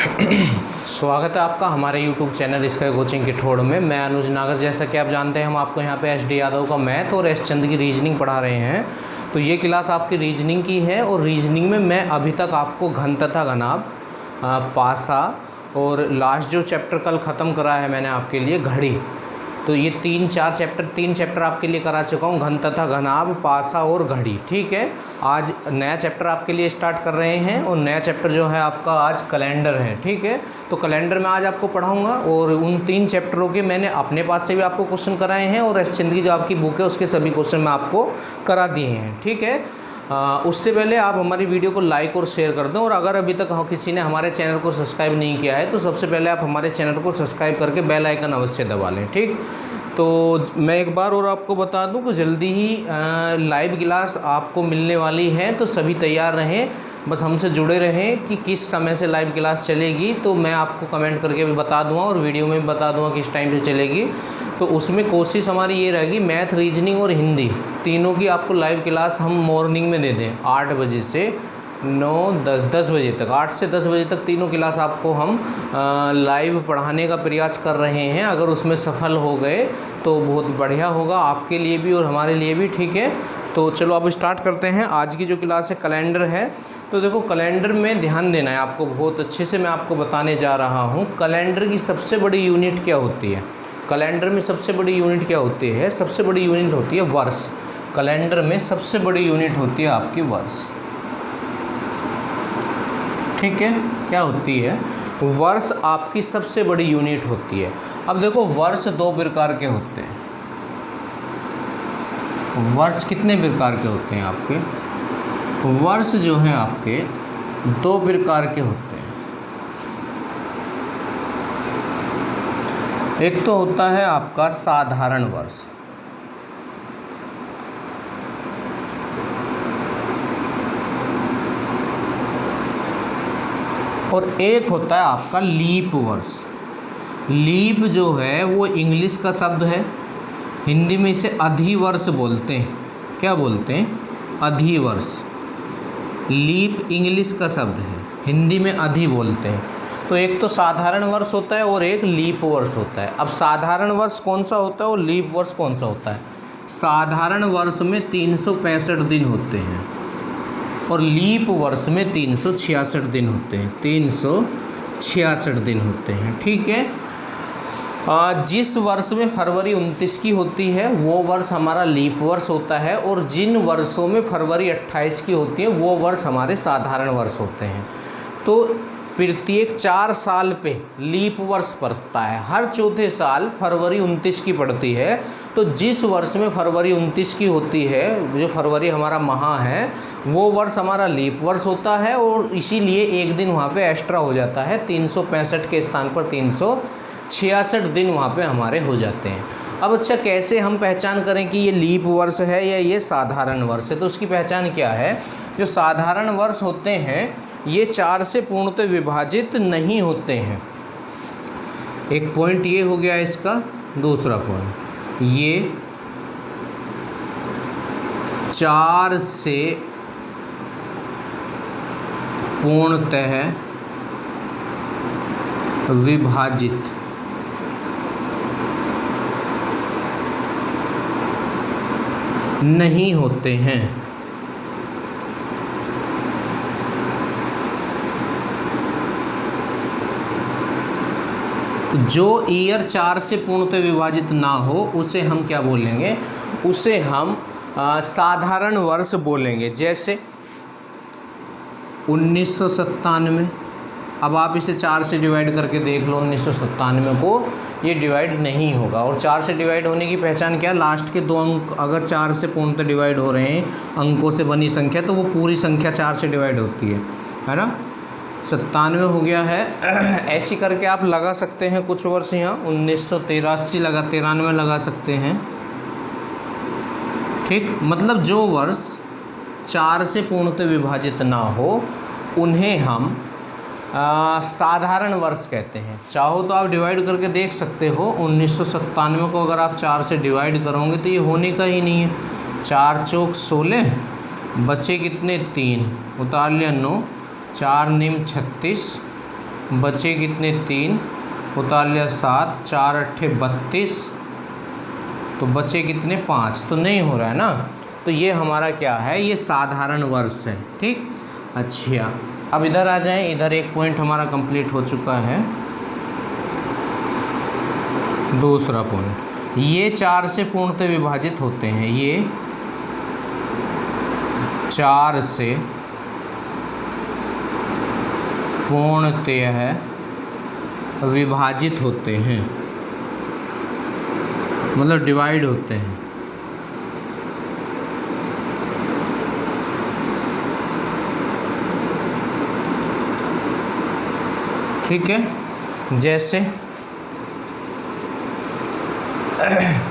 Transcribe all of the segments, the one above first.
स्वागत है आपका हमारे YouTube चैनल स्काई कोचिंग के ठोड़ में। मैं अनुज नागर। जैसा कि आप जानते हैं हम आपको यहाँ पे SD यादव का मैथ और S चंद की रीजनिंग पढ़ा रहे हैं। तो ये क्लास आपकी रीजनिंग की है और रीजनिंग में मैं अभी तक आपको घन तथा घनाभ, पासा और लास्ट जो चैप्टर कल ख़त्म करा है मैंने आपके लिए घड़ी, तो ये तीन चैप्टर आपके लिए करा चुका हूँ, घन तथा घनाभ, पासा और घड़ी। ठीक है, आज नया चैप्टर आपके लिए स्टार्ट कर रहे हैं और नया चैप्टर जो है आपका आज कैलेंडर है। ठीक है, तो कैलेंडर में आज आपको पढ़ाऊंगा और उन तीन चैप्टरों के मैंने अपने पास से भी आपको क्वेश्चन कराए हैं और एस चंद की जो आपकी बुक है उसके सभी क्वेश्चन मैं आपको करा दिए हैं। ठीक है, उससे पहले आप हमारी वीडियो को लाइक और शेयर कर दें और अगर अभी तक किसी ने हमारे चैनल को सब्सक्राइब नहीं किया है तो सबसे पहले आप हमारे चैनल को सब्सक्राइब करके बेल आइकन अवश्य दबा लें। ठीक, तो मैं एक बार और आपको बता दूं कि जल्दी ही लाइव क्लास आपको मिलने वाली है, तो सभी तैयार रहें, बस हमसे जुड़े रहें कि किस समय से लाइव क्लास चलेगी। तो मैं आपको कमेंट करके भी बता दूंगा और वीडियो में भी बता दूंगा किस टाइम से चलेगी। तो उसमें कोशिश हमारी ये रहेगी मैथ, रीजनिंग और हिंदी तीनों की आपको लाइव क्लास हम मॉर्निंग में दे दें 8 बजे से 10 बजे तक, 8 से 10 बजे तक तीनों क्लास आपको हम लाइव पढ़ाने का प्रयास कर रहे हैं। अगर उसमें सफल हो गए तो बहुत बढ़िया होगा आपके लिए भी और हमारे लिए भी। ठीक है, तो चलो अब स्टार्ट करते हैं। आज की जो क्लास है कैलेंडर है। तो देखो, कैलेंडर में ध्यान देना है आपको, बहुत अच्छे से मैं आपको बताने जा रहा हूँ। कैलेंडर की सबसे बड़ी यूनिट क्या होती है? कैलेंडर में सबसे बड़ी यूनिट क्या होती है? सबसे बड़ी यूनिट होती है वर्ष। कैलेंडर में सबसे बड़ी यूनिट होती है आपकी वर्ष। ठीक है, क्या होती है? वर्ष आपकी सबसे बड़ी यूनिट होती है। अब देखो, वर्ष दो प्रकार के होते हैं। वर्ष कितने प्रकार के होते हैं आपके? वर्ष जो हैं आपके दो प्रकार के होते हैं। एक तो होता है आपका साधारण वर्ष, और एक होता है आपका लीप वर्ष। लीप जो है वो इंग्लिश का शब्द है, हिंदी में इसे अधिवर्ष बोलते हैं। क्या बोलते हैं? अधिवर्ष। लीप इंग्लिश का शब्द है, हिंदी में अधि बोलते हैं। तो एक तो साधारण वर्ष होता है और एक लीप वर्ष होता है। अब साधारण वर्ष कौन सा होता है और लीप वर्ष कौन सा होता है? साधारण वर्ष में 365 दिन होते हैं और लीप वर्ष में 366 दिन होते हैं। 366 दिन होते हैं। ठीक है, जिस वर्ष में फरवरी 29 की होती है वो वर्ष हमारा लीप वर्ष होता है और जिन वर्षों में फरवरी 28 की होती है वो वर्ष हमारे साधारण वर्ष होते हैं। तो प्रत्येक 4 साल पे लीप वर्ष पड़ता है, हर चौथे साल फरवरी 29 की पड़ती है। तो जिस वर्ष में फरवरी 29 की होती है, जो फरवरी हमारा माह है, वो वर्ष हमारा लीप वर्ष होता है और इसीलिए एक दिन वहाँ पे एक्स्ट्रा हो जाता है। 365 के स्थान पर 366 दिन वहाँ पे हमारे हो जाते हैं। अब अच्छा, कैसे हम पहचान करें कि ये लीप वर्ष है या ये साधारण वर्ष है? तो उसकी पहचान क्या है? जो साधारण वर्ष होते हैं ये 4 से पूर्णतः विभाजित नहीं होते हैं। एक पॉइंट ये हो गया इसका। दूसरा पॉइंट, ये 4 से पूर्णतः विभाजित नहीं होते हैं। जो ईयर 4 से पूर्णतः विभाजित ना हो उसे हम क्या बोलेंगे? उसे हम साधारण वर्ष बोलेंगे। जैसे 1997। अब आप इसे 4 से डिवाइड करके देख लो, 1997 को ये डिवाइड नहीं होगा। और 4 से डिवाइड होने की पहचान क्या है? लास्ट के 2 अंक अगर 4 से पूर्णतः डिवाइड हो रहे हैं, अंकों से बनी संख्या, तो वो पूरी संख्या 4 से डिवाइड होती है ना। 97 हो गया है। ऐसी करके आप लगा सकते हैं कुछ वर्ष यहाँ। 1983 लगा, 93 लगा सकते हैं। ठीक, मतलब जो वर्ष 4 से पूर्णतः विभाजित ना हो उन्हें हम साधारण वर्ष कहते हैं। चाहो तो आप डिवाइड करके देख सकते हो। 1997 को अगर आप 4 से डिवाइड करोगे तो ये होने का ही नहीं है। 4 चौक 16, बचे कितने 3, उतार लिया 9, 4 निम 36, बचे कितने 3, उतार लिया 7, 4 अट्ठे 32, तो बचे कितने 5, तो नहीं हो रहा है ना। तो ये हमारा क्या है, ये साधारण वर्ष है। ठीक, अच्छा अब इधर आ जाएं, इधर एक पॉइंट हमारा कंप्लीट हो चुका है। दूसरा पॉइंट, ये 4 से पूर्णतः विभाजित होते हैं, ये 4 से पूर्णतः विभाजित होते हैं, मतलब डिवाइड होते हैं। ठीक है, जैसे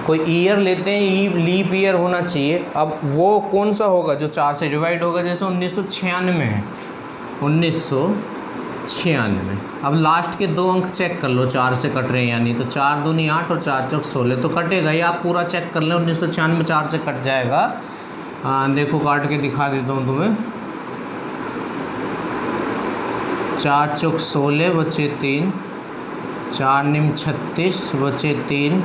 कोई ईयर लेते हैं, लीप ईयर होना चाहिए। अब वो कौन सा होगा जो 4 से डिवाइड होगा, जैसे 1996 है, 1996। अब लास्ट के 2 अंक चेक कर लो, 4 से कट रहे हैं यानी, तो 4 दूनी 8 और 4 चौक 16, तो कटेगा। ये आप पूरा चेक कर लें, 1996 4 से कट जाएगा। देखो काट के दिखा देता हूँ तुम्हें। 4 चौक 16 बचे 3, 4 निम 36 बचे 3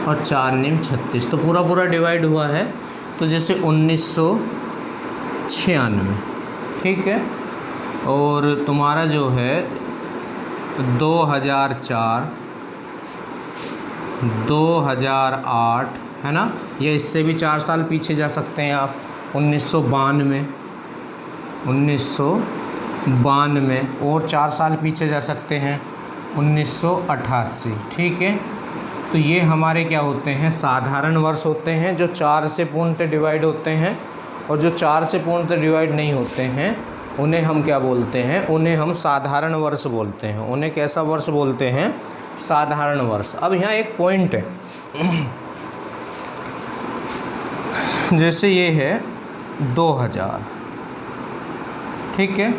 और 4 निम 36, तो पूरा पूरा डिवाइड हुआ है। तो जैसे 1996, ठीक है, और तुम्हारा जो है 2004, 2008 है ना, या इससे भी 4 साल पीछे जा सकते हैं आप। 1992 और 4 साल पीछे जा सकते हैं, 1988। ठीक है, तो ये हमारे क्या होते हैं, साधारण वर्ष होते हैं, जो 4 से पूर्णतः डिवाइड होते हैं। और जो 4 से पूर्णतः डिवाइड नहीं होते हैं उन्हें हम क्या बोलते हैं, उन्हें हम साधारण वर्ष बोलते हैं। उन्हें कैसा वर्ष बोलते हैं, साधारण वर्ष। अब यहाँ एक पॉइंट है, जैसे ये है 2000, ठीक है,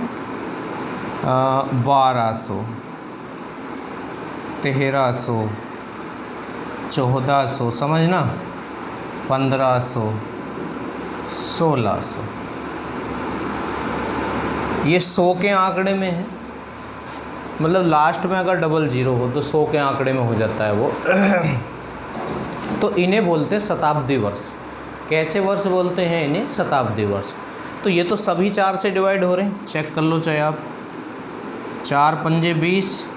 1200, 1300, 1400, समझना, 1500, 1600, ये 100 के आंकड़े में है, मतलब लास्ट में अगर 00 हो तो 100 के आंकड़े में हो जाता है वो। तो इन्हें बोलते हैं शताब्दी वर्ष। कैसे वर्ष बोलते हैं इन्हें, शताब्दी वर्ष। तो ये तो सभी 4 से डिवाइड हो रहे हैं, चेक कर लो चाहे आप। 4 पंजे 20,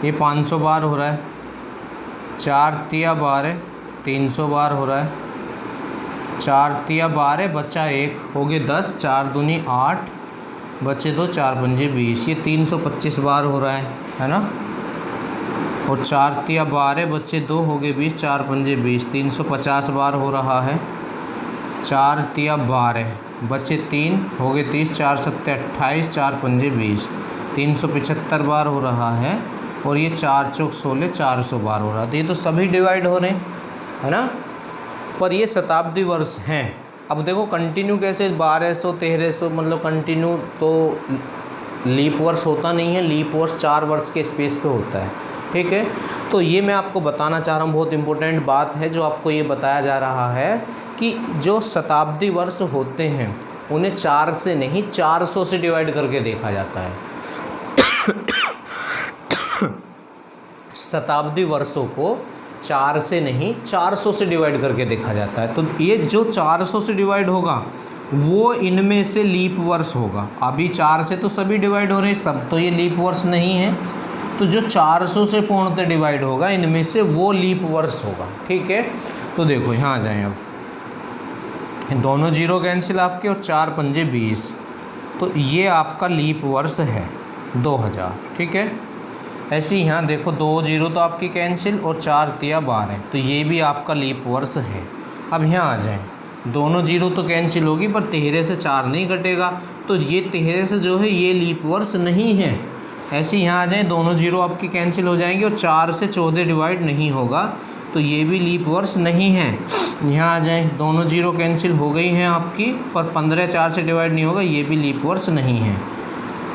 ये 500 बार हो रहा है। 4 तिया 12, 300 बार हो रहा है। 4 तिया 12 बचा 1, हो गए 10, 4 दूनी 8 बचे 2, 4 पंजे 20, ये 325 बार हो रहा है ना। और 4 तिया 12 बचे 2, हो गए 20, 4 पंजे 20, 350 बार हो रहा है। 4 तिया 12 बचे 3, हो गए 30, 4 सत्ते 28, 4 पंजे 20, 375 बार हो रहा है। और ये 4 चौक 16, 400 बार हो रहा है। तो ये तो सभी डिवाइड हो रहे हैं, है ना, पर ये शताब्दी वर्ष हैं। अब देखो कंटिन्यू कैसे 1200, 1300, मतलब कंटिन्यू तो लीप वर्ष होता नहीं है, लीप वर्ष 4 वर्ष के स्पेस पे होता है। ठीक है, तो ये मैं आपको बताना चाह रहा हूँ, बहुत इंपॉर्टेंट बात है जो आपको ये बताया जा रहा है कि जो शताब्दी वर्ष होते हैं उन्हें 4 से नहीं 400 से डिवाइड करके देखा जाता है। शताब्दी वर्षों को 4 से नहीं 400 से डिवाइड करके देखा जाता है। तो ये जो 400 से डिवाइड होगा वो इनमें से लीप वर्ष होगा। अभी 4 से तो सभी डिवाइड हो रहे हैं, सब तो ये लीप वर्ष नहीं है। तो जो 400 से पूर्णतः डिवाइड होगा इनमें से वो लीप वर्ष होगा। ठीक है, तो देखो यहाँ आ जाएं, अब दोनों जीरो कैंसिल आपके, और 4 पंजे 20, तो ये आपका लीप वर्ष है 2000। ठीक है, ऐसे ही यहाँ देखो 2 जीरो तो आपकी कैंसिल और 4 तिया 12, तो ये भी आपका लीप वर्ष है। अब यहाँ आ जाएं, दोनों जीरो तो कैंसिल होगी पर 13 से 4 नहीं कटेगा, तो ये 13 से जो है ये लीप वर्ष नहीं है। ऐसे ही यहाँ आ जाएं, दोनों जीरो आपकी कैंसिल हो जाएंगे और 4 से 14 डिवाइड नहीं होगा, तो ये भी लीप वर्ष नहीं है। यहाँ आ जाएं, दोनों जीरो कैंसिल हो गई हैं आपकी, पर 15 4 से डिवाइड नहीं होगा, ये भी लीप वर्ष नहीं है।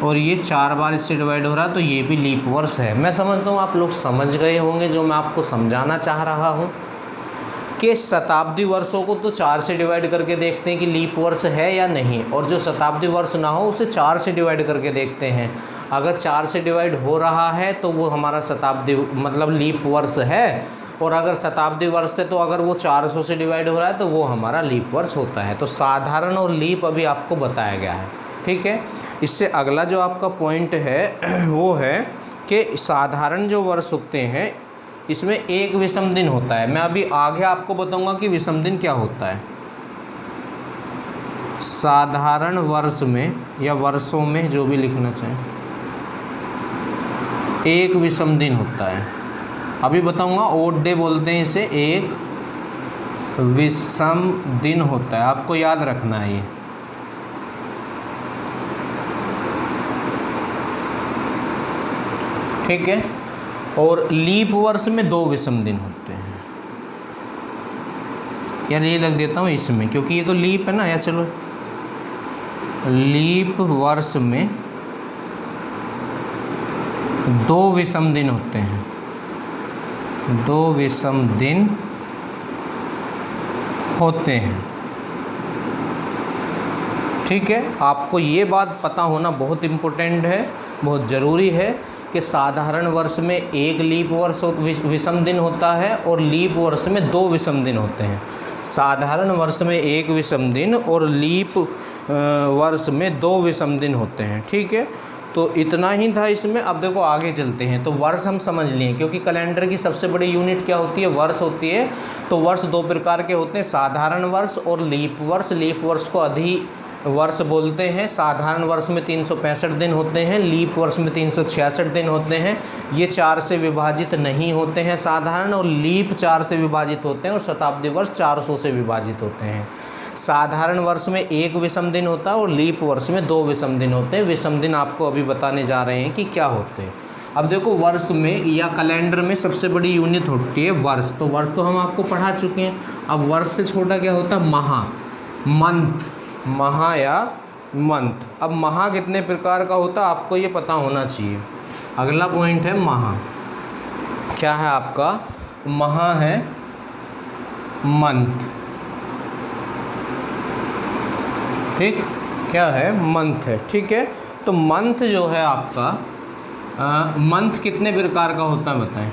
और ये 4 बार इससे डिवाइड हो रहा है, तो ये भी लीप वर्ष है। मैं समझता हूँ आप लोग समझ गए होंगे जो मैं आपको समझाना चाह रहा हूँ। कि शताब्दी वर्षों को तो 4 से डिवाइड करके देखते हैं कि लीप वर्ष है या नहीं, और जो शताब्दी वर्ष ना हो उसे 4 से डिवाइड करके देखते हैं। अगर 4 से डिवाइड हो रहा है तो वो हमारा शताब्दी मतलब लीप वर्ष है, और अगर शताब्दी वर्ष है तो अगर वो 400 से डिवाइड हो रहा है तो वो हमारा लीप वर्ष होता है। तो साधारण और लीप अभी आपको बताया गया है, ठीक है। इससे अगला जो आपका पॉइंट है वो है कि साधारण जो वर्ष होते हैं इसमें एक विषम दिन होता है। मैं अभी आगे आपको बताऊंगा कि विषम दिन क्या होता है। साधारण वर्ष में या वर्षों में जो भी लिखना चाहें, एक विषम दिन होता है। अभी बताऊंगा, ओड डे बोलते हैं इसे, एक विषम दिन होता है, आपको याद रखना है ये। ठीक है। और लीप वर्ष में 2 विषम दिन होते हैं, यार ये लग देता हूँ इसमें क्योंकि ये तो लीप है ना, या चलो लीप वर्ष में 2 विषम दिन होते हैं, 2 विषम दिन होते हैं। ठीक है, आपको ये बात पता होना बहुत इम्पोर्टेंट है, बहुत ज़रूरी है कि साधारण वर्ष में एक लीप वर्ष विषम दिन होता है और लीप वर्ष में 2 विषम दिन होते हैं। साधारण वर्ष में एक विषम दिन और लीप वर्ष में 2 विषम दिन होते हैं। ठीक है, तो इतना ही था इसमें। अब देखो आगे चलते हैं। तो वर्ष हम समझ लिए, क्योंकि कैलेंडर की सबसे बड़ी यूनिट क्या होती है, वर्ष होती है। तो वर्ष 2 प्रकार के होते हैं, साधारण वर्ष और लीप वर्ष। लीप वर्ष को अधि वर्ष बोलते हैं। साधारण वर्ष में 365 दिन होते हैं, लीप वर्ष में 366 दिन होते हैं। ये 4 से विभाजित नहीं होते हैं साधारण, और लीप 4 से विभाजित होते हैं, और शताब्दी वर्ष 400 से विभाजित होते हैं। साधारण वर्ष में 1 विषम दिन होता है और लीप वर्ष में 2 विषम दिन होते हैं। विषम दिन आपको अभी बताने जा रहे हैं कि क्या होते हैं। अब देखो, वर्ष में या कैलेंडर में सबसे बड़ी यूनिट होती है वर्ष। तो वर्ष तो हम आपको पढ़ा चुके हैं। अब वर्ष से छोटा क्या होता है, महा, मंथ, महा या मंथ। अब महा कितने प्रकार का होता है आपको ये पता होना चाहिए। अगला पॉइंट है महा। क्या है आपका, महा है मंथ। ठीक, क्या है, मंथ है। ठीक है, तो मंथ जो है आपका, मंथ कितने प्रकार का होता है बताएं।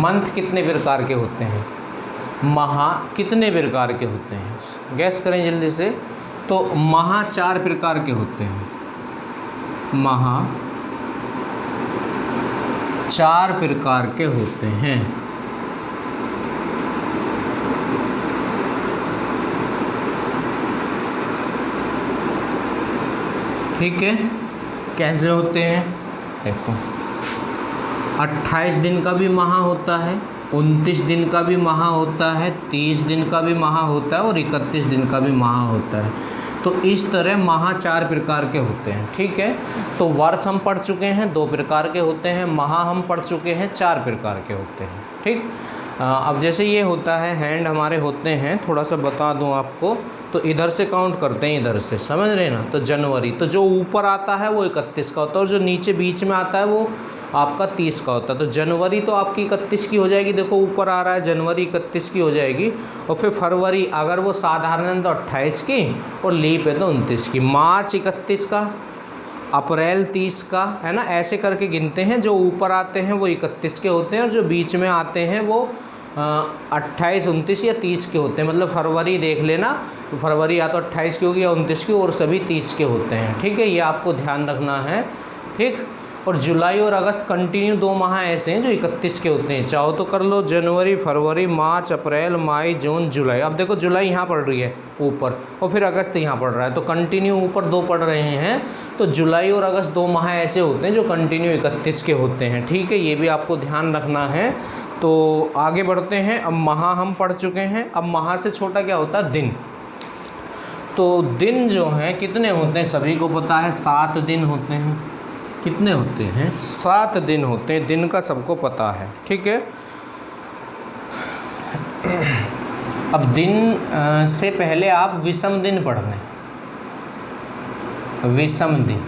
मंथ कितने प्रकार के होते हैं, महा कितने प्रकार के होते हैं, गैस करें जल्दी से। तो महा 4 प्रकार के होते हैं, महा 4 प्रकार के होते हैं। ठीक है, कैसे होते हैं देखो, 28 दिन का भी महा होता है, 29 दिन का भी महा होता है, 30 दिन का भी महा होता है, और 31 दिन का भी महा होता है। तो इस तरह महा 4 प्रकार के होते हैं। ठीक है, तो वर्ष हम पढ़ चुके हैं 2 प्रकार के होते हैं, महा हम पढ़ चुके हैं 4 प्रकार के होते हैं। ठीक, अब जैसे ये होता है, हैंड हमारे होते हैं, थोड़ा सा बता दूं आपको। तो इधर से काउंट करते हैं, इधर से, समझ रहे ना। तो जनवरी, तो जो ऊपर आता है वो 31 का होता है, और जो नीचे बीच में आता है वो आपका 30 का होता है। तो जनवरी तो आपकी 31 की हो जाएगी, देखो ऊपर आ रहा है, जनवरी 31 की हो जाएगी। और फिर फरवरी, अगर वो साधारण है तो 28 की, और लीप है तो 29 की। मार्च 31 का, अप्रैल 30 का, है ना। ऐसे करके गिनते हैं, जो ऊपर आते हैं वो 31 के होते हैं, और जो बीच में आते हैं वो 28, 29 या 30 के होते हैं। मतलब फरवरी देख लेना, तो फरवरी या तो 28 की होगी या 29 की, और सभी 30 के होते हैं। ठीक है, ये आपको ध्यान रखना है। ठीक, और जुलाई और अगस्त कंटिन्यू 2 माह ऐसे हैं जो 31 के होते हैं। चाहो तो कर लो, जनवरी, फरवरी, मार्च, अप्रैल, मई, जून, जुलाई। अब देखो जुलाई यहाँ पड़ रही है ऊपर, और फिर अगस्त यहाँ पड़ रहा है, तो कंटिन्यू ऊपर 2 पड़ रहे हैं। तो जुलाई और अगस्त 2 माह ऐसे होते हैं जो कंटिन्यू 31 के होते हैं। ठीक है, ये भी आपको ध्यान रखना है। तो आगे बढ़ते हैं। अब माह हम पढ़ चुके हैं। अब माह से छोटा क्या होता है, दिन। तो दिन जो हैं कितने होते हैं, सभी को पता है, 7 दिन होते हैं। कितने होते हैं, 7 दिन होते हैं, दिन का सबको पता है। ठीक है, अब दिन से पहले आप विषम दिन पढ़ लें। विषम दिन,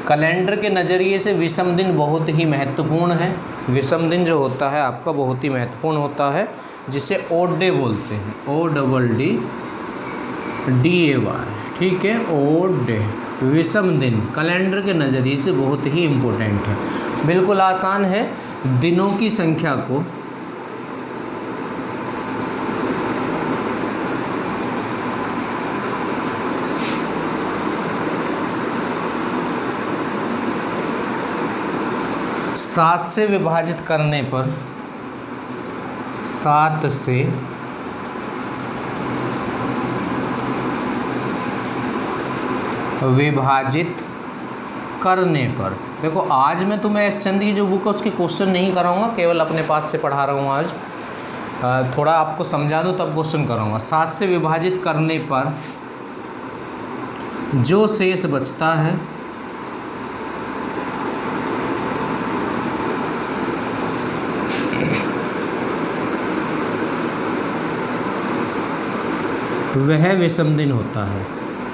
कैलेंडर के नज़रिए से विषम दिन बहुत ही महत्वपूर्ण है। विषम दिन जो होता है आपका बहुत ही महत्वपूर्ण होता है। जिसे ओड डे बोलते हैं, ODDAY, ठीक है, ओड डे, विषम दिन, कैलेंडर के नज़रिए से बहुत ही इम्पोर्टेंट है। बिल्कुल आसान है। दिनों की संख्या को सात से विभाजित करने पर, 7 से विभाजित करने पर, देखो आज मैं तुम्हें एस चंद की जो बुक है उसके क्वेश्चन नहीं कराऊंगा, केवल अपने पास से पढ़ा रहा हूँ आज, थोड़ा आपको समझा दूँ तब क्वेश्चन कराऊंगा। 7 से विभाजित करने पर जो शेष बचता है वह विषम दिन होता है,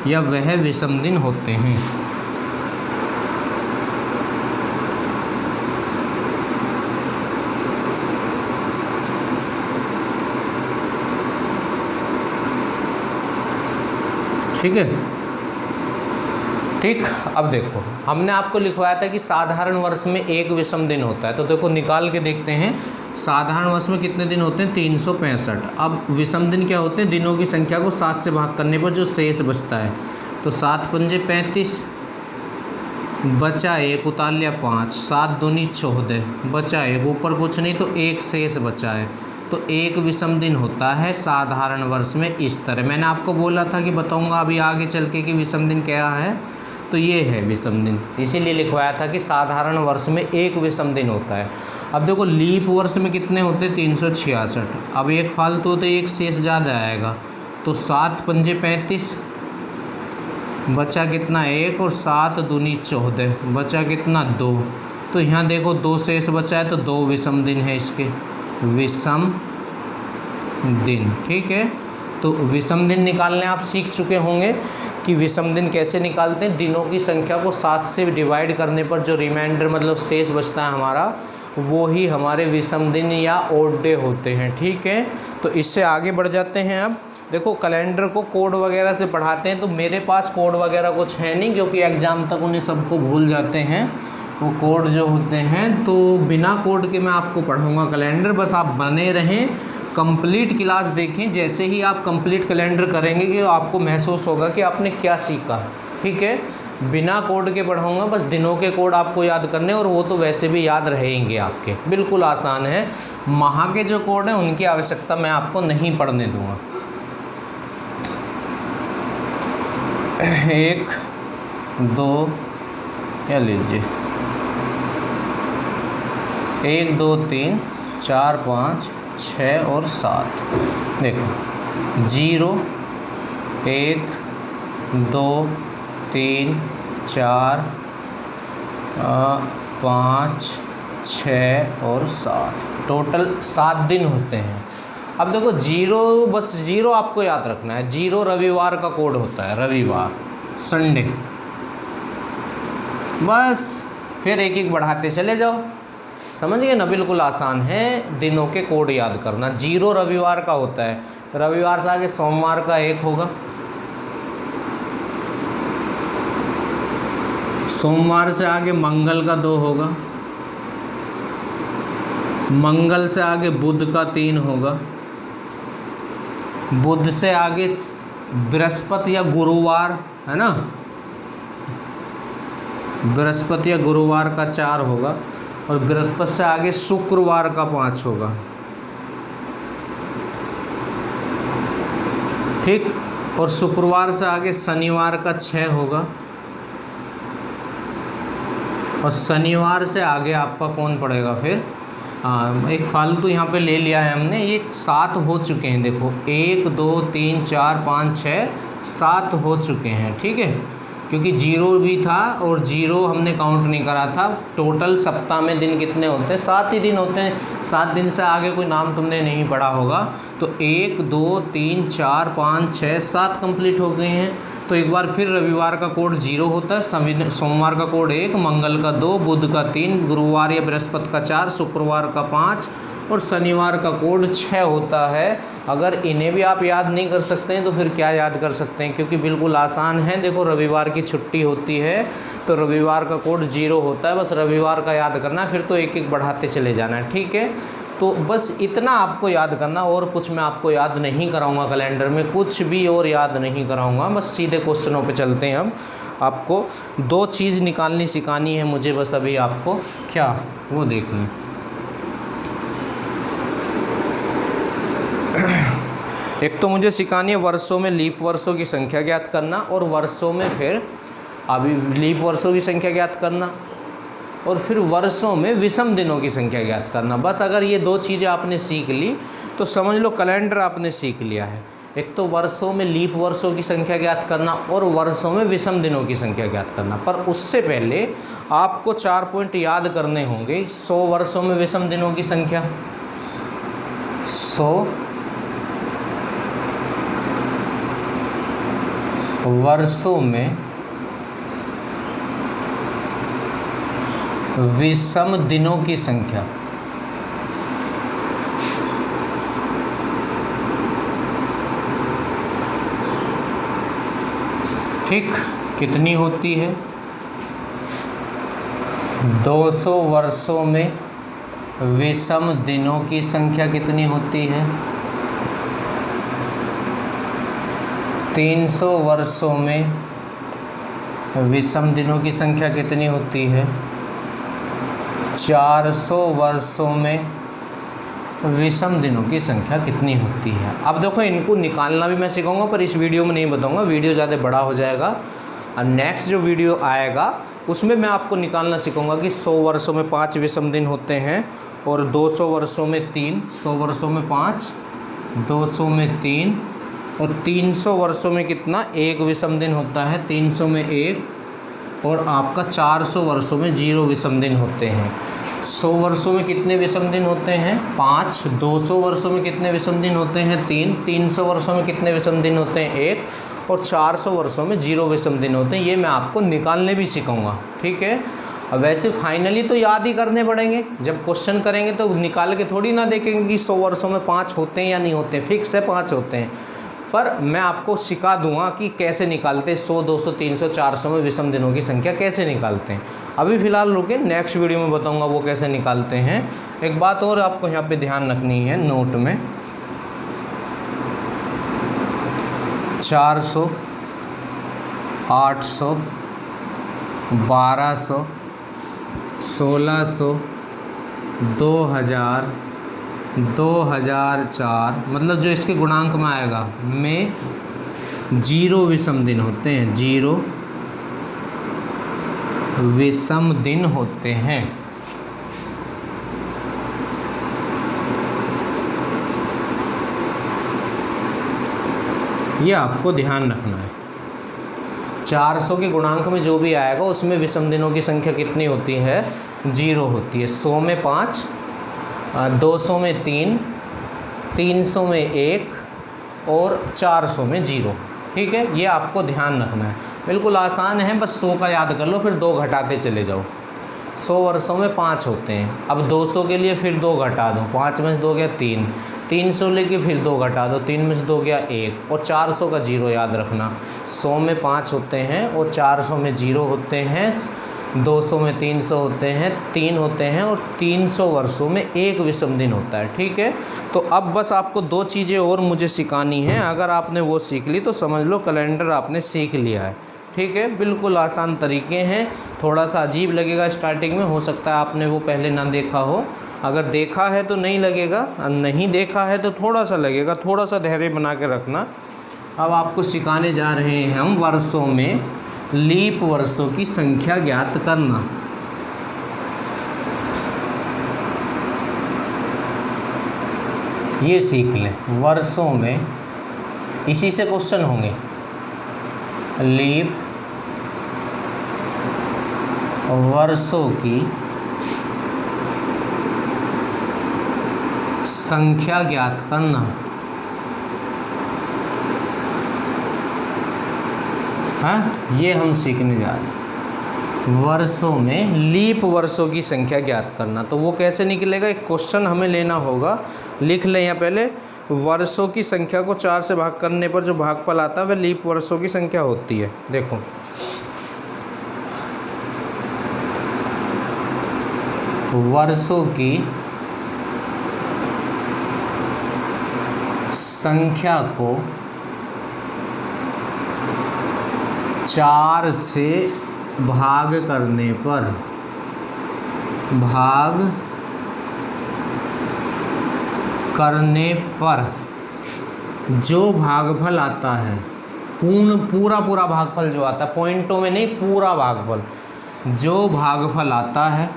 या वह विषम दिन होते हैं। ठीक है, ठीक। अब देखो हमने आपको लिखवाया था कि साधारण वर्ष में एक विषम दिन होता है, तो देखो निकाल के देखते हैं। साधारण वर्ष में कितने दिन होते हैं? 365। अब विषम दिन क्या होते हैं? दिनों की संख्या को 7 से भाग करने पर जो शेष बचता है, तो 7 पंजे 35, बचा 1, उतार लिया 5, 7 दूनी 14, बचा 1, ऊपर कुछ नहीं तो 1 शेष बचा है। तो एक विषम दिन होता है साधारण वर्ष में इस तरह। मैंने आपको बोला था कि बताऊंगा अभी आगे चल के कि विषम दिन क्या है, तो ये है विषम दिन, इसीलिए लिखवाया था कि साधारण वर्ष में एक विषम दिन होता है। अब देखो लीप वर्ष में कितने होते हैं? 366। अब एक फालतू होते, एक शेष ज़्यादा आएगा, तो 7 पंजे 35, बचा कितना 1, और 7 दूनी 14, बचा कितना 2। तो यहाँ देखो 2 शेष बचा है, तो 2 विषम दिन है इसके, विषम दिन। ठीक है, तो विषम दिन निकालने आप सीख चुके होंगे कि विषम दिन कैसे निकालते हैं। दिनों की संख्या को 7 से डिवाइड करने पर जो रिमाइंडर मतलब शेष बचता है हमारा, वो ही हमारे विषम दिन या ओड डे होते हैं। ठीक है, तो इससे आगे बढ़ जाते हैं। अब देखो कैलेंडर को कोड वगैरह से पढ़ाते हैं, तो मेरे पास कोड वगैरह कुछ है नहीं, क्योंकि एग्ज़ाम तक उन्हें सबको भूल जाते हैं वो कोड जो होते हैं। तो बिना कोड के मैं आपको पढ़ाऊँगा कैलेंडर, बस आप बने रहें, कंप्लीट क्लास देखें। जैसे ही आप कंप्लीट कैलेंडर करेंगे कि आपको महसूस होगा कि आपने क्या सीखा। ठीक है, बिना कोड के पढ़ाऊँगा, बस दिनों के कोड आपको याद करने, और वो तो वैसे भी याद रहेंगे आपके, बिल्कुल आसान है। माह के जो कोड हैं उनकी आवश्यकता मैं आपको नहीं पढ़ने दूँगा। 1 2 या लीजिए 1 2 3 4 5 6 और 7। देखो 0 1 2 3 4 5 6 और 7, टोटल 7 दिन होते हैं। अब देखो 0, बस 0 आपको याद रखना है। 0 रविवार का कोड होता है, रविवार, संडे। बस फिर एक एक बढ़ाते चले जाओ, समझ गए ना, बिल्कुल आसान है दिनों के कोड याद करना। 0 रविवार का होता है, रविवार से आगे सोमवार का 1 होगा, सोमवार से आगे मंगल का 2 होगा, मंगल से आगे बुध का 3 होगा, बुध से आगे बृहस्पति या गुरुवार है ना, बृहस्पति या गुरुवार का 4 होगा, और बृहस्पति से आगे शुक्रवार का 5 होगा। ठीक, और शुक्रवार से आगे शनिवार का 6 होगा, और शनिवार से आगे आपका कौन पड़ेगा फिर? एक फालतू यहाँ पे ले लिया है हमने, ये 7 हो चुके हैं। देखो 1 2 3 4 5 6 7 हो चुके हैं। ठीक है, क्योंकि 0 भी था और 0 हमने काउंट नहीं करा था। टोटल सप्ताह में दिन कितने होते हैं? 7 ही दिन होते हैं। 7 दिन से आगे कोई नाम तुमने नहीं पढ़ा होगा। तो 1 2 3 4 5 6 7 कंप्लीट हो गए हैं। तो एक बार फिर रविवार का कोड 0 होता है, सोमवार का कोड 1, मंगल का 2, बुध का 3, गुरुवार या बृहस्पति का 4, शुक्रवार का 5 और शनिवार का कोड 6 होता है। अगर इन्हें भी आप याद नहीं कर सकते हैं तो फिर क्या याद कर सकते हैं, क्योंकि बिल्कुल आसान है। देखो रविवार की छुट्टी होती है तो रविवार का कोड 0 होता है, बस रविवार का याद करना है, फिर तो एक एक बढ़ाते चले जाना है, ठीक है। तो बस इतना आपको याद करना, और कुछ मैं आपको याद नहीं कराऊंगा, कैलेंडर में कुछ भी और याद नहीं कराऊंगा। बस सीधे क्वेश्चनों पे चलते हैं। अब आपको 2 चीज़ निकालनी सिखानी है मुझे, बस अभी आपको क्या वो देख लें। एक तो मुझे सिखानी है वर्षों में लीप वर्षों की संख्या ज्ञात करना, और वर्षों में फिर अभी लीप वर्षों की संख्या ज्ञात करना, और फिर वर्षों में विषम दिनों की संख्या ज्ञात करना। बस अगर ये 2 चीज़ें आपने सीख ली तो समझ लो कैलेंडर आपने सीख लिया है। एक तो वर्षों में लीप वर्षों की संख्या ज्ञात करना और वर्षों में विषम दिनों की संख्या ज्ञात करना। पर उससे पहले आपको 4 पॉइंट याद करने होंगे। 100 वर्षों में विषम दिनों की संख्या, 100 वर्षों में विषम दिनों की संख्या, ठीक, कितनी होती है? 200 वर्षों में विषम दिनों की संख्या कितनी होती है? 300 वर्षों में विषम दिनों की संख्या कितनी होती है? 400 वर्षों में विषम दिनों की संख्या कितनी होती है? अब देखो इनको निकालना भी मैं सिखाऊंगा, पर इस वीडियो में नहीं बताऊंगा, वीडियो ज़्यादा बड़ा हो जाएगा। और नेक्स्ट जो वीडियो आएगा उसमें मैं आपको निकालना सिखाऊंगा कि 100 वर्षों में 5 विषम दिन होते हैं, और 200 वर्षों में 3, 100 वर्षों में 5, 200 में 3, और 300 वर्षों में कितना? 1 विषम दिन होता है। 300 में 1, और आपका 400 वर्षों में 0 विषम दिन होते हैं। 100 वर्षों में कितने विषम दिन होते हैं? 5। 200 वर्षों में कितने विषम दिन होते हैं? 3। 300 वर्षों में कितने विषम दिन होते हैं? 1। और 400 वर्षों में 0 विषम दिन होते हैं। ये मैं आपको निकालने भी सिखाऊंगा, ठीक है। अब वैसे फाइनली तो याद ही करने पड़ेंगे, जब क्वेश्चन करेंगे तो निकाल के थोड़ी ना देखेंगे कि 100 वर्षों में 5 होते हैं या नहीं होते, फिक्स है 5 होते हैं। पर मैं आपको सिखा दूंगा कि कैसे निकालते हैं 100, 200, 300, 400 में विषम दिनों की संख्या कैसे निकालते हैं। अभी फ़िलहाल रुके, नेक्स्ट वीडियो में बताऊंगा वो कैसे निकालते हैं। एक बात और आपको यहाँ पे ध्यान रखनी है नोट में, 400, 800, 1200, 1600, 2000, 2004, मतलब जो इसके गुणांक में आएगा में 0 विषम दिन होते हैं, 0 विषम दिन होते हैं। ये आपको ध्यान रखना है। 400 के गुणांक में जो भी आएगा उसमें विषम दिनों की संख्या कितनी होती है? 0 होती है। 100 में 5, 200 में 3, 300 में 1 और 400 में 0, ठीक है। ये आपको ध्यान रखना है, बिल्कुल आसान है। बस 100 का याद कर लो, फिर 2 घटाते चले जाओ। 100 वर्षों में 5 होते हैं। अब 200 के लिए फिर 2 घटा दो, 5 में से 2 गया 3, 300 लेके फिर 2 घटा दो, 3 में से 2 गया 1, और 400 का 0 याद रखना। 100 में 5 होते हैं और 400 में 0 होते हैं, 200 में 300 होते हैं, 3 होते हैं, और 300 वर्षों में 1 विषम दिन होता है, ठीक है। तो अब बस आपको 2 चीज़ें और मुझे सिखानी है। अगर आपने वो सीख ली तो समझ लो कैलेंडर आपने सीख लिया है, ठीक है। बिल्कुल आसान तरीके हैं। थोड़ा सा अजीब लगेगा स्टार्टिंग में, हो सकता है आपने वो पहले ना देखा हो। अगर देखा है तो नहीं लगेगा, और नहीं देखा है तो थोड़ा सा लगेगा। थोड़ा सा धैर्य बना के रखना। अब आपको सिखाने जा रहे हैं हम वर्षों में लीप वर्षों की संख्या ज्ञात करना। ये सीख लें वर्षों में, इसी से क्वेश्चन होंगे। लीप वर्षों की संख्या ज्ञात करना। हाँ, ये हम सीखने जा रहे हैं। वर्षों में लीप वर्षों की संख्या ज्ञात करना। तो वो कैसे निकलेगा, एक क्वेश्चन हमें लेना होगा, लिख लें यहाँ पहले। वर्षों की संख्या को 4 से भाग करने पर जो भागफल आता है वह लीप वर्षों की संख्या होती है। देखो वर्षों की संख्या को 4 से भाग करने पर जो भागफल आता है, पूरा भागफल जो आता है, पॉइंटों में नहीं, पूरा भागफल, जो भागफल आता है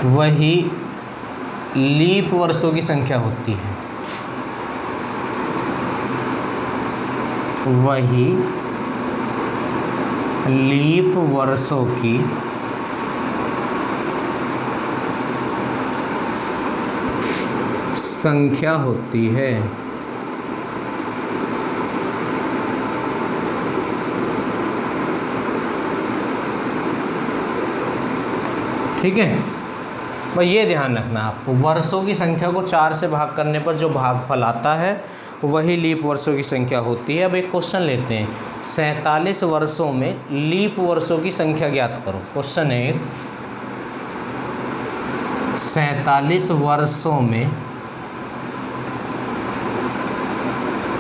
वही लीप वर्षों की संख्या होती है। वही लीप वर्षों की संख्या होती है। ठीक है भाई, ये ध्यान रखना आपको, वर्षों की संख्या को 4 से भाग करने पर जो भागफल आता है वही लीप वर्षों की संख्या होती है। अब एक क्वेश्चन लेते हैं, 47 वर्षों में लीप वर्षों की संख्या ज्ञात करो। क्वेश्चन है 47 वर्षों में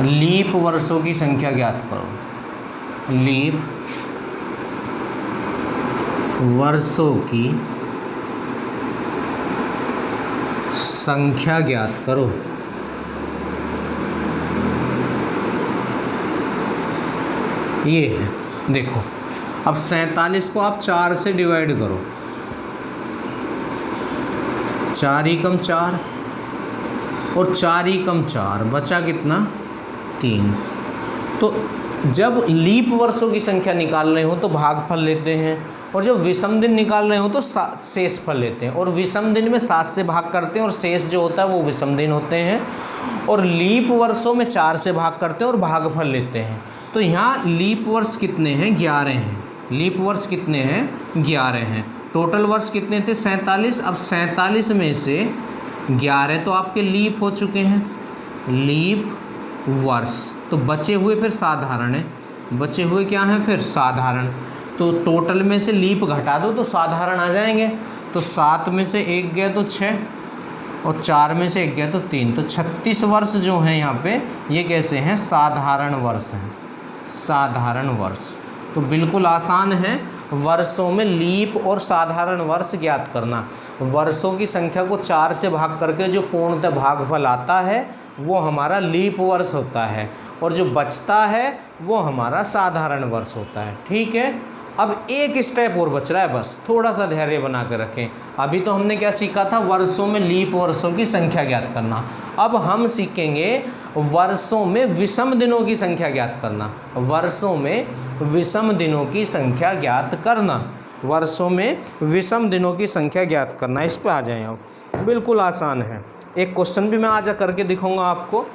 लीप वर्षों की संख्या ज्ञात करो। लीप वर्षों की संख्या ज्ञात करो। ये है, देखो अब 47 को आप 4 से डिवाइड करो, 4 एकम 4 और 4 एकम 4, बचा कितना 3। तो जब लीप वर्षों की संख्या निकाल रहे हो तो भागफल लेते हैं, और जब विषम दिन निकाल रहे हो तो शेष फल लेते हैं। और विषम दिन में 7 से भाग करते हैं और शेष जो होता है वो विषम दिन होते हैं। और लीप वर्षों में 4 से भाग करते हैं और भागफल लेते हैं। तो यहाँ लीप वर्ष कितने हैं, 11 हैं। लीप वर्ष कितने हैं, 11 हैं। टोटल वर्ष कितने थे, 47। अब 47 में से 11 तो आपके लीप हो चुके हैं, लीप वर्ष। तो बचे हुए फिर साधारण है, बचे हुए क्या हैं फिर साधारण। तो टोटल में से लीप घटा दो तो साधारण आ जाएंगे। तो 7 में से 1 गया तो 6, और 4 में से 1 गया तो 3। तो 36 वर्ष जो हैं यहाँ पे, ये कैसे हैं, साधारण वर्ष हैं, साधारण वर्ष। तो बिल्कुल आसान है वर्षों में लीप और साधारण वर्ष ज्ञात करना। वर्षों की संख्या को 4 से भाग करके जो पूर्णतः भागफल आता है वो हमारा लीप वर्ष होता है, और जो बचता है वो हमारा साधारण वर्ष होता है। ठीक है, अब एक स्टेप और बच रहा है, बस थोड़ा सा धैर्य बना कर रखें। अभी तो हमने क्या सीखा था, वर्षों में लीप वर्षों की संख्या ज्ञात करना। अब हम सीखेंगे वर्षों में विषम दिनों की संख्या ज्ञात करना। वर्षों में विषम दिनों की संख्या ज्ञात करना, वर्षों में विषम दिनों की संख्या ज्ञात करना। इस पे आ जाएं आप, बिल्कुल आसान है। एक क्वेश्चन भी मैं आज करके दिखाऊंगा आपको।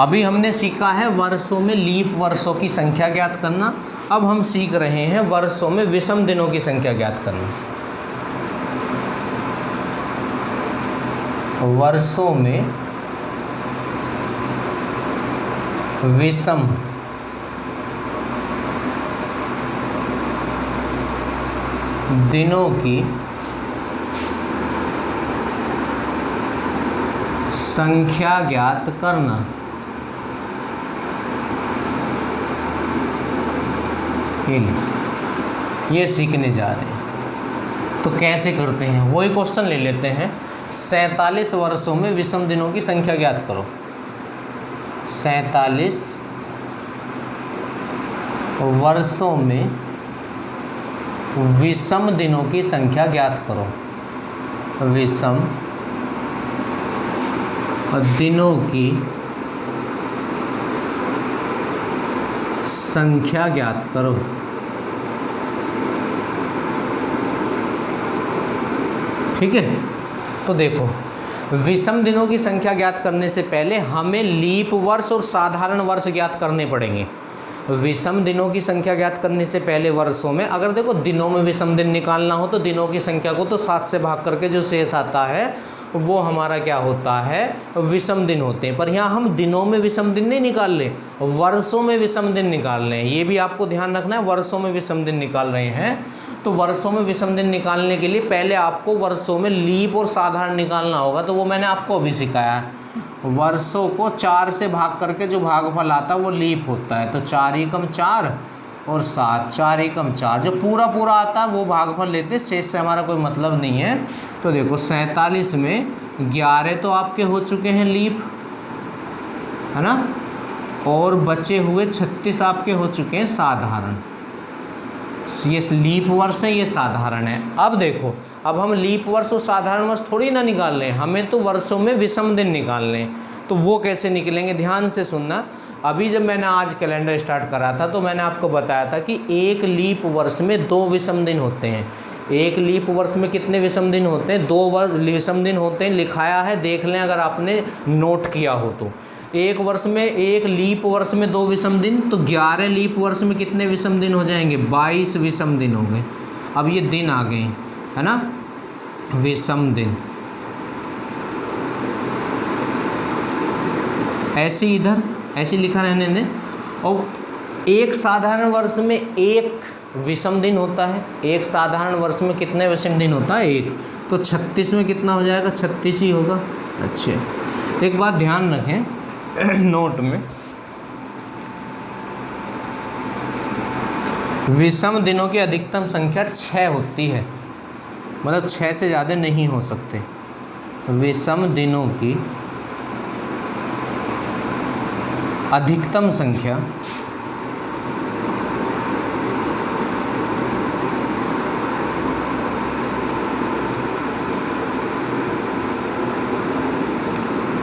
अभी हमने सीखा है वर्षों में लीप वर्षों की संख्या ज्ञात करना। अब हम सीख रहे हैं वर्षों में विषम दिनों की संख्या ज्ञात करना। वर्षों में विषम दिनों की संख्या ज्ञात करना। ये सीखने जा रहे हैं। तो कैसे करते हैं, वही क्वेश्चन ले लेते हैं। 47 वर्षों में विषम दिनों की संख्या ज्ञात करो। 47 वर्षों में विषम दिनों की संख्या ज्ञात करो। विषम दिनों की संख्या ज्ञात करो। ठीक है। तो देखो, विषम दिनों की संख्या ज्ञात करने से पहले हमें लीप वर्ष और साधारण वर्ष ज्ञात करने पड़ेंगे। विषम दिनों की संख्या ज्ञात करने से पहले वर्षों में, अगर देखो दिनों में विषम दिन निकालना हो तो दिनों की संख्या को तो 7 से भाग करके जो शेष आता है वो हमारा क्या होता है, विषम दिन होते हैं। पर यहाँ हम दिनों में विषम दिन नहीं निकाल रहे, वर्षों में विषम दिन निकाल रहे हैं। ये भी आपको ध्यान रखना है, वर्षों में विषम दिन निकाल रहे हैं। तो वर्षों में विषम दिन निकालने के लिए पहले आपको वर्षों में लीप और साधारण निकालना होगा, तो वो मैंने आपको अभी सिखाया है। वर्षों को 4 से भाग करके जो भागफल आता है वो लीप होता है। तो 4 एकम 4 और 7, 4 एकम 4, जो पूरा पूरा आता है वो भागफल लेते हैं, शेष से हमारा कोई मतलब नहीं है। तो देखो 47 में 11 तो आपके हो चुके हैं लीप, है ना, और बचे हुए 36 आपके हो चुके हैं साधारण। ये लीप वर्ष है, ये साधारण है। अब देखो, अब हम लीप वर्ष और साधारण वर्ष थोड़ी ना निकाल रहे हैं, हमें तो वर्षों में विषम दिन निकालने हैं। तो वो कैसे निकलेंगे, ध्यान से सुनना। अभी जब मैंने आज कैलेंडर स्टार्ट करा था तो मैंने आपको बताया था कि एक लीप वर्ष में 2 विषम दिन होते हैं। एक लीप वर्ष में कितने विषम दिन होते हैं, 2 विषम दिन होते हैं। लिखाया है, देख लें अगर आपने नोट किया हो तो। एक वर्ष में, एक लीप वर्ष में 2 विषम दिन, तो 11 लीप वर्ष में कितने विषम दिन हो जाएंगे, 22 विषम दिन हो गए। अब ये दिन आ गए, है ना, विषम दिन। ऐसे इधर ऐसे लिखा रहने दें। और एक साधारण वर्ष में 1 विषम दिन होता है। एक साधारण वर्ष में कितने विषम दिन होता है, 1। तो 36 में कितना हो जाएगा, 36 ही होगा। अच्छे, एक बात ध्यान रखें नोट में, विषम दिनों की अधिकतम संख्या 6 होती है, मतलब 6 से ज़्यादा नहीं हो सकते। विषम दिनों की अधिकतम संख्या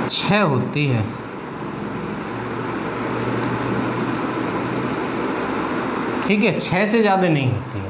6 होती है। ठीक है, 6 से ज़्यादा नहीं होती है।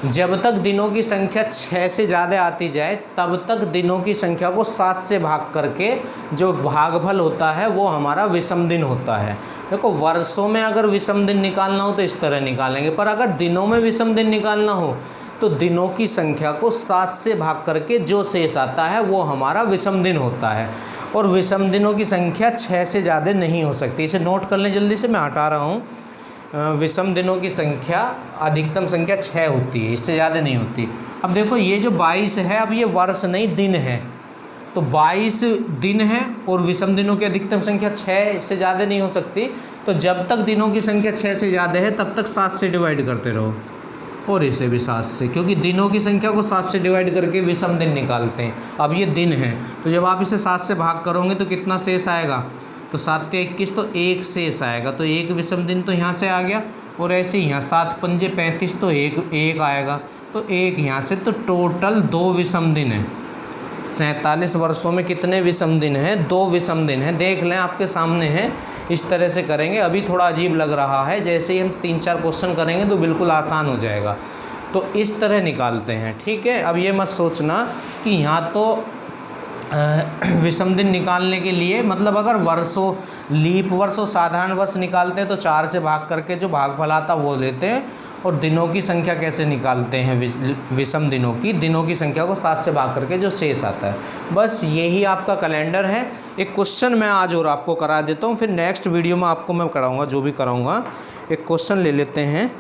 जब तक दिनों की संख्या 6 से ज़्यादा आती जाए तब तक दिनों की संख्या को 7 से भाग करके जो भागफल होता है वो हमारा विषम दिन होता है। देखो, वर्षों में अगर विषम दिन निकालना हो तो इस तरह निकालेंगे, पर अगर दिनों में विषम दिन निकालना हो तो दिनों की संख्या को 7 से भाग करके जो शेष आता है वो हमारा विषम दिन होता है। और विषम दिनों की संख्या 6 से ज़्यादा नहीं हो सकती। इसे नोट कर लें जल्दी से, मैं हटा रहा हूँ। विषम दिनों की संख्या अधिकतम संख्या 6 होती है, इससे ज़्यादा नहीं होती। अब देखो, ये जो 22 है, अब ये वर्ष नहीं दिन है, तो 22 दिन है और विषम दिनों की अधिकतम संख्या 6 से ज़्यादा नहीं हो सकती। तो जब तक दिनों की संख्या 6 से ज़्यादा है तब तक 7 से डिवाइड करते रहो, और इसे भी 7 से, क्योंकि दिनों की संख्या को 7 से डिवाइड करके विषम दिन निकालते हैं। अब ये दिन है, तो जब आप इसे 7 से भाग करोगे तो कितना शेष आएगा, तो 7 के 21, तो 1 शेष आएगा। तो 1 विषम दिन तो यहाँ से आ गया, और ऐसे ही यहाँ 7 पंजे 35, तो 1 आएगा, तो 1 यहाँ से। तो टोटल 2 विषम दिन है। 47 वर्षों में कितने विषम दिन हैं, 2 विषम दिन हैं। देख लें, आपके सामने है, इस तरह से करेंगे। अभी थोड़ा अजीब लग रहा है, जैसे ही हम 3-4 क्वेश्चन करेंगे तो बिल्कुल आसान हो जाएगा। तो इस तरह निकालते हैं, ठीक है। अब ये मत सोचना कि यहाँ तो विषम दिन निकालने के लिए, मतलब अगर वर्षों, लीप वर्ष और साधारण वर्ष निकालते हैं तो 4 से भाग करके जो भागफल आता वो लेते हैं। और दिनों की संख्या कैसे निकालते हैं, विषम दिनों की संख्या को 7 से भाग करके जो शेष आता है। बस यही आपका कैलेंडर है। एक क्वेश्चन मैं आज और आपको करा देता हूँ, फिर नेक्स्ट वीडियो में आपको मैं कराऊँगा, जो भी कराऊँगा। एक क्वेश्चन ले लेते हैं।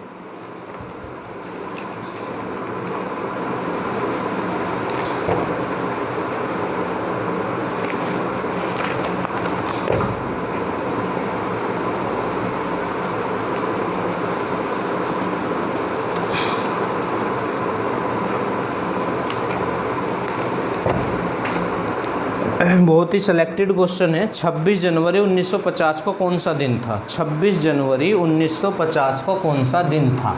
बहुत ही सिलेक्टेड क्वेश्चन है। 26 जनवरी 1950 को कौन सा दिन था, 26 जनवरी 1950 को कौन सा दिन था,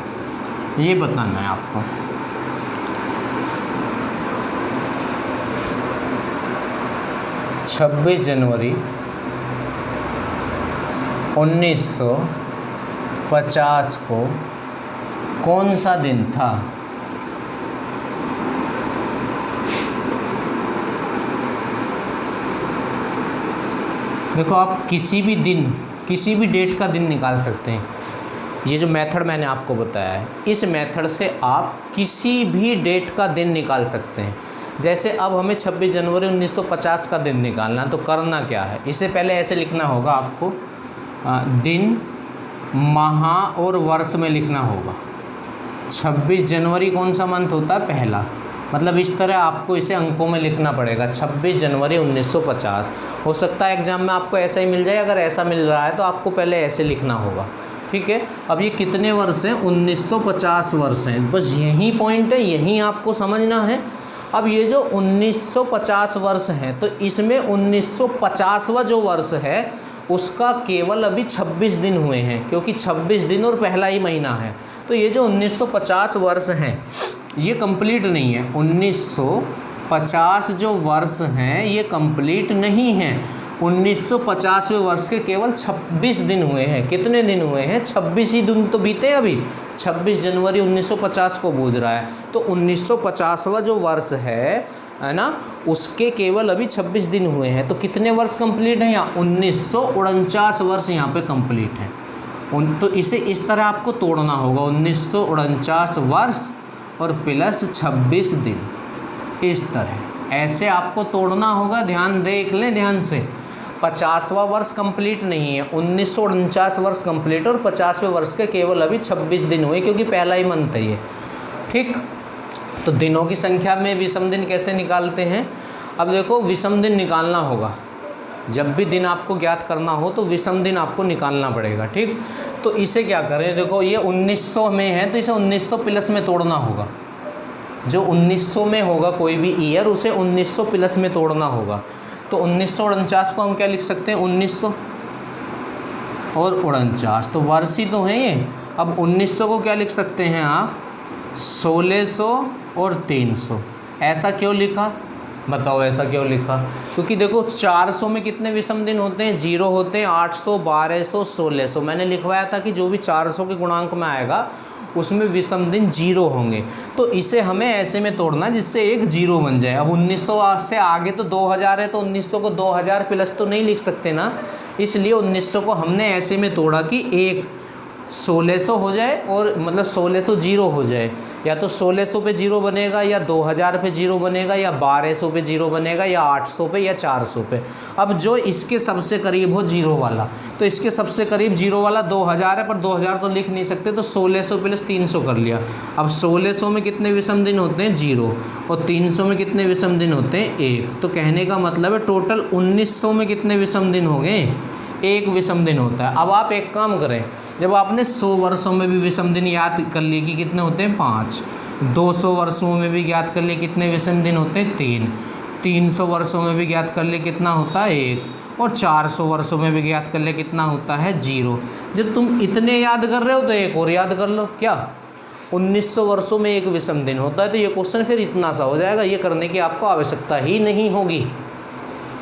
ये बताना है आपको। छब्बीस जनवरी 1950 को कौन सा दिन था। देखो आप किसी भी दिन, किसी भी डेट का दिन निकाल सकते हैं। ये जो मेथड मैंने आपको बताया है, इस मेथड से आप किसी भी डेट का दिन निकाल सकते हैं। जैसे अब हमें 26 जनवरी 1950 का दिन निकालना है, तो करना क्या है, इसे पहले ऐसे लिखना होगा आपको, दिन, माह और वर्ष में लिखना होगा। 26 जनवरी कौन सा मंथ होता है, पहला, मतलब इस तरह आपको इसे अंकों में लिखना पड़ेगा। 26 जनवरी 1950। हो सकता है एग्ज़ाम में आपको ऐसा ही मिल जाए, अगर ऐसा मिल रहा है तो आपको पहले ऐसे लिखना होगा, ठीक है। अब ये कितने वर्ष हैं, 1950 वर्ष हैं, बस यही पॉइंट है, यही आपको समझना है। अब ये जो 1950 वर्ष हैं, तो इसमें 1950वां जो वर्ष है उसका केवल अभी 26 दिन हुए हैं, क्योंकि 26 दिन और पहला ही महीना है। तो ये जो 1950 वर्ष हैं ये कंप्लीट नहीं है। 1950 जो वर्ष हैं ये कंप्लीट नहीं हैं। 1950वें वर्ष के केवल 26 दिन हुए हैं। कितने दिन हुए हैं, 26 ही दिन तो बीते अभी। 26 जनवरी 1950 को बूझ रहा है, तो 1950वां जो वर्ष है ना, उसके केवल अभी 26 दिन हुए हैं। तो कितने वर्ष कंप्लीट हैं यहाँ, 1949 वर्ष यहाँ पे कंप्लीट हैं। तो इसे इस तरह आपको तोड़ना होगा, 1949 वर्ष और प्लस 26 दिन, इस तरह ऐसे आपको तोड़ना होगा। ध्यान देख लें ध्यान से, 50वां वर्ष कंप्लीट नहीं है, 1949 वर्ष कंप्लीट और 50वें वर्ष के केवल अभी 26 दिन हुए, क्योंकि पहला ही मंथ है ये, ठीक। तो दिनों की संख्या में विषम दिन कैसे निकालते हैं, अब देखो विषम दिन निकालना होगा। जब भी दिन आपको ज्ञात करना हो तो विषम दिन आपको निकालना पड़ेगा, ठीक। तो इसे क्या करें, देखो ये 1900 में है तो इसे 1900 प्लस में तोड़ना होगा। जो 1900 में होगा कोई भी ईयर, उसे 1900 प्लस में तोड़ना होगा। तो 1949 को हम क्या लिख सकते हैं, 1900 और 49, तो वर्ष ही तो है ये। अब 1900 को क्या लिख सकते हैं आप, 1600 और 300। ऐसा क्यों लिखा, बताओ ऐसा क्यों लिखा, क्योंकि देखो 400 में कितने विषम दिन होते हैं, 0 होते हैं, 800, 1200, 1600। मैंने लिखवाया था कि जो भी 400 के गुणांक में आएगा उसमें विषम दिन 0 होंगे। तो इसे हमें ऐसे में तोड़ना जिससे एक 0 बन जाए। अब 1900 से आगे तो 2000 है, तो 1900 को 2000 प्लस तो नहीं लिख सकते ना, इसलिए 1900 को हमने ऐसे में तोड़ा कि एक 1600 हो जाए और मतलब 1600 0 हो जाए। या तो 1600 पे 0 बनेगा, या 2000 पे 0 बनेगा, या 1200 पे 0 बनेगा, या 800 पे, या 400 पे। अब जो इसके सबसे करीब हो 0 वाला, तो इसके सबसे करीब 0 वाला 2000 है, पर 2000 तो लिख नहीं सकते, तो 1600 प्लस 300 कर लिया। अब 1600 में कितने विषम दिन होते हैं, 0, और 300 में कितने विषम दिन होते हैं, 1। तो कहने का मतलब है टोटल 1900 में कितने विषम दिन हो गए, 1 विषम दिन होता है। अब आप एक काम करें, जब आपने 100 वर्षों में भी विषम दिन याद कर लिए कि कितने होते हैं, 5, 200 वर्षों में भी ज्ञात कर लिए कितने विषम दिन होते हैं, 3, 300 वर्षों में भी ज्ञात कर लिए कितना होता है, 1, और 400 वर्षों में भी ज्ञात कर लिए कितना होता है, 0। जब तुम इतने याद कर रहे हो तो एक और याद कर लो, क्या 1900 वर्षों में 1 विषम दिन होता है, तो ये क्वेश्चन फिर इतना सा हो जाएगा। ये करने की आपको आवश्यकता ही नहीं होगी,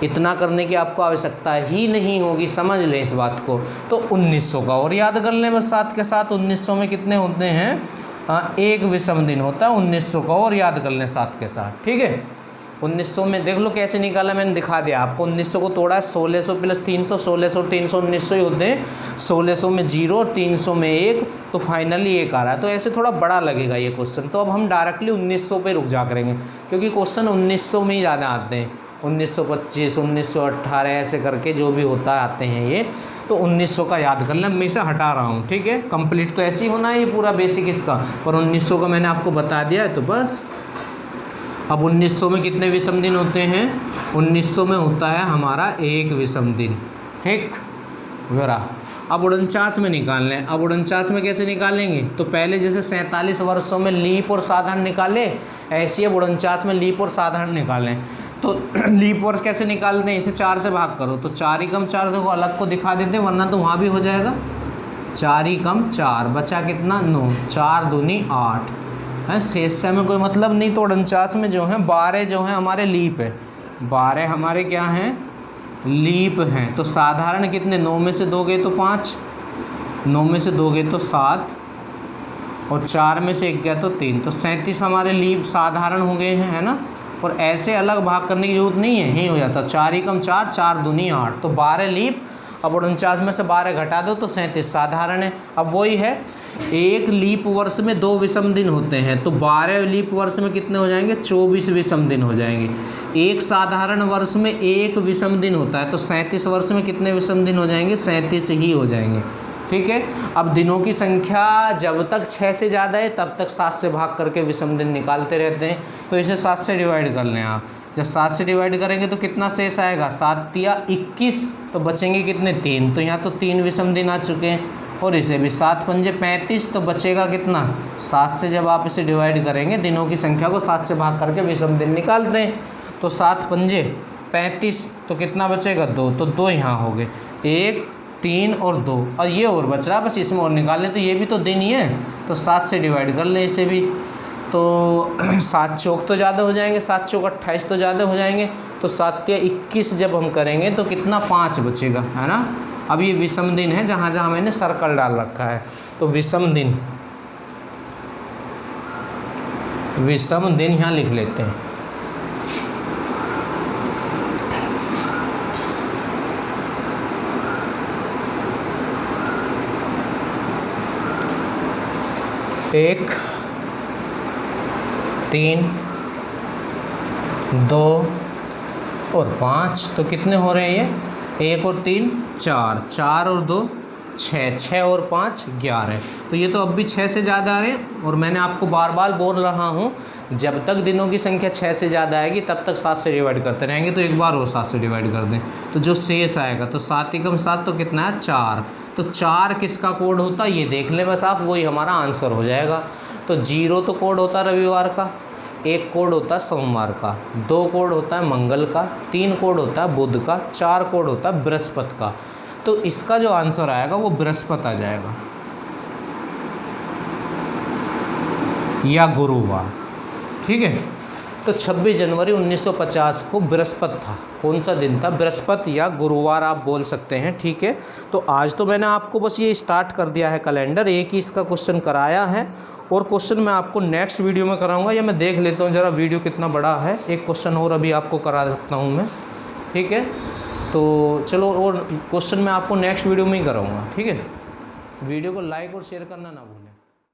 इतना करने की आपको आवश्यकता ही नहीं होगी, समझ लें इस बात को। तो 1900 का और याद कर लें बस साथ के साथ। 1900 में कितने होते हैं, 1 विषम दिन होता है। 1900 का और याद कर लें साथ के साथ, ठीक है। 1900 में देख लो कैसे निकाला, मैंने दिखा दिया आपको। 1900 को तोड़ा है, 1600 प्लस 300, 1600 और 300 1900 ही होते हैं। 1600 में 0 और 300 में 1, तो फाइनली 1 आ रहा है। तो ऐसे थोड़ा बड़ा लगेगा ये क्वेश्चन, तो अब हम डायरेक्टली 1900 पे रुक जा करेंगे, क्योंकि क्वेश्चन 1900 में ही ज़्यादा आते हैं। 1925, 1918 ऐसे करके जो भी होता आते हैं ये, तो 1900 का याद कर लें। मैं इसे हटा रहा हूँ, ठीक है। कंप्लीट तो ऐसे ही होना है ये पूरा बेसिक इसका, पर 1900 का मैंने आपको बता दिया है, तो बस। अब 1900 में कितने विषम दिन होते हैं, 1900 में होता है हमारा 1 विषम दिन, ठीक वेरा। अब 49 में निकाल लें। अब 49 में कैसे निकालेंगे, तो पहले जैसे 47 वर्षों में लीप और साधारण निकाले, ऐसे अब 49 में लीप और साधारण निकालें। तो लीप वर्ष कैसे निकालते हैं, इसे 4 से भाग करो, तो 4 ही कम 4 देखो अलग को दिखा देते हैं, वरना तो वहाँ भी हो जाएगा। 4 ही कम 4 बचा कितना, 9, 4 दूनी 8 है। शेष से हमें कोई मतलब नहीं। तो 49 में जो है 12 जो है हमारे लीप है, 12 हमारे क्या हैं, लीप हैं। तो साधारण कितने, 9 में से 2 गए तो 5, 9 में से 2 गए तो 7, और 4 में से 1 गया तो 3, तो 37 हमारे लीप साधारण हो गए हैं, है ना। और ऐसे अलग भाग करने की जरूरत नहीं है, यही हो जाता। 4 एकम 4, 4 दूनी 8, तो 12 लीप। अब 49 में से 12 घटा दो तो 37 साधारण है। अब वही है, एक लीप वर्ष में 2 विषम दिन होते हैं, तो 12 लीप वर्ष में कितने हो जाएंगे? 24 विषम दिन हो जाएंगे। एक साधारण वर्ष में 1 विषम दिन होता है, तो 37 वर्ष में कितने विषम दिन हो जाएंगे? 37 ही हो जाएंगे। ठीक है। अब दिनों की संख्या जब तक 6 से ज़्यादा है तब तक 7 से भाग करके विषम दिन निकालते रहते हैं, तो इसे 7 से डिवाइड कर लें आप। जब 7 से डिवाइड करेंगे तो कितना शेष आएगा? 7 या 21, तो बचेंगे कितने? 3। तो यहाँ तो 3 विषम दिन आ चुके हैं। और इसे भी 7 पंजे 35, तो बचेगा कितना? 7 से जब आप इसे डिवाइड करेंगे, दिनों की संख्या को 7 से भाग करके विषम दिन निकालते हैं, तो 7 पंजे 35, तो कितना बचेगा? 2। तो 2 यहाँ हो गए, 1, 3 और 2, और ये और बच रहा है, बस इसमें और निकाल लें, तो ये भी तो दिन ही है, तो 7 से डिवाइड कर लें इसे भी। तो 7 चौक तो ज़्यादा हो जाएंगे, 7 चौक 28 तो ज़्यादा हो जाएंगे, तो 7 या 21 जब हम करेंगे तो कितना? 5 बचेगा, है ना। अब ये विषम दिन है, जहाँ जहाँ मैंने सर्कल डाल रखा है, तो विषम दिन यहाँ लिख लेते हैं। एक, 3, 2 और 5, तो कितने हो रहे हैं ये? 1 और 3 4, 4 और 2 6, 6 और 5 11। तो ये तो अब भी 6 से ज़्यादा आ रहे हैं, और मैंने आपको बार बार बोल रहा हूँ, जब तक दिनों की संख्या 6 से ज़्यादा आएगी तब तक 7 से डिवाइड करते रहेंगे। तो एक बार और 7 से डिवाइड कर दें, तो जो शेष आएगा, तो 7 एकम 7, तो कितना है? 4। तो 4 किसका कोड होता है ये देख लें बस आप, वही हमारा आंसर हो जाएगा। तो 0 तो कोड होता है रविवार का, 1 कोड होता है सोमवार का, 2 कोड होता है मंगल का, 3 कोड होता है बुध का, 4 कोड होता है बृहस्पति का। तो इसका जो आंसर आएगा वो बृहस्पति आ जाएगा या गुरुवार। ठीक है। तो 26 जनवरी 1950 को बृहस्पति था। कौन सा दिन था? बृहस्पति या गुरुवार आप बोल सकते हैं। ठीक है। तो आज तो मैंने आपको बस ये स्टार्ट कर दिया है कैलेंडर, एक ही इसका क्वेश्चन कराया है, और क्वेश्चन मैं आपको नेक्स्ट वीडियो में कराऊंगा, या मैं देख लेता हूँ ज़रा वीडियो कितना बड़ा है, एक क्वेश्चन और अभी आपको करा सकता हूँ मैं। ठीक है। तो चलो, और क्वेश्चन मैं आपको नेक्स्ट वीडियो में ही कराऊंगा। ठीक है। वीडियो को लाइक और शेयर करना ना भूलें।